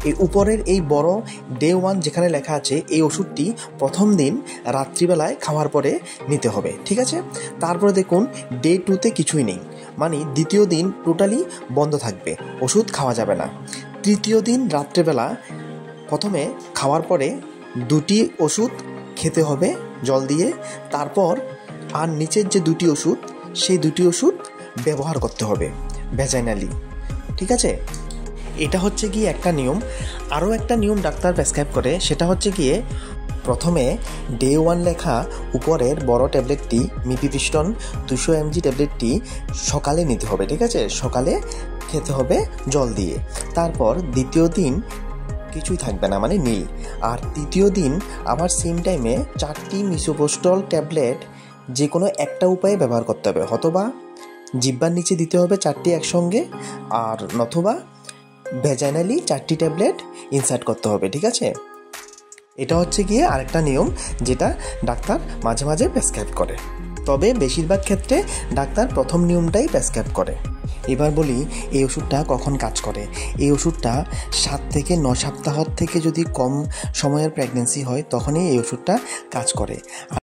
এই উপরের এই বড় ডে 1 যেখানে লেখা আছে এই ওষুধটি প্রথম দিন রাত্রিবেলায় খাওয়ার পরে নিতে হবে, ঠিক আছে। তারপরে দেখুন ডে 2তে কিছুই নেই, মানে দ্বিতীয় দিন টোটালি বন্ধ থাকবে, ওষুধ খাওয়া যাবে না। তৃতীয় দিন রাত্রেবেলা প্রথমে খাওয়ার পরে 2টি ওষুধ খেতে হবে জল দিয়ে, তারপর আর নিচের যে 2টি ওষুধ সেই 2টি ওষুধ ব্যবহার করতে হবে ভ্যাজাইনালি, ঠিক আছে। এটা হচ্ছে গিয়ে একটা নিয়ম। আরও একটা নিয়ম ডাক্তার প্রেসক্রাইব করে, সেটা হচ্ছে গিয়ে প্রথমে ডে 1 লেখা উপরের বড় ট্যাবলেটটি মিপিভিস্টন 200 mg ট্যাবলেটটি সকালে নিতে হবে, ঠিক আছে, সকালে খেতে হবে জল দিয়ে। তারপর দ্বিতীয় দিন কিছুই থাকবে না, মানে নীল। আর তৃতীয় দিন আবার সেম টাইমে 4টি মিসোপ্রোস্টল ট্যাবলেট যে কোনো একটা উপায়ে ব্যবহার করতে হবে, অথবা জিহ্বার নিচে দিতে হবে 4টি একসঙ্গে, আর নতুবা ভ্যাজাইনালি 4টি ট্যাবলেট ইনসার্ট করতে হবে, ঠিক আছে। এটা হচ্ছে গিয়ে আরেকটা নিয়ম যেটা ডাক্তার মাঝে মাঝে প্রেসক্রাইব করে, তবে বেশিরভাগ ক্ষেত্রে ডাক্তার প্রথম নিয়মটাই প্রেসক্রাইব করে। এবার বলি এই ওষুধটা কখন কাজ করে। এই ওষুধটা 7 থেকে 9 সপ্তাহ থেকে যদি কম সময়ের প্রেগনেন্সি হয় তখনই এই ওষুধটা কাজ করে।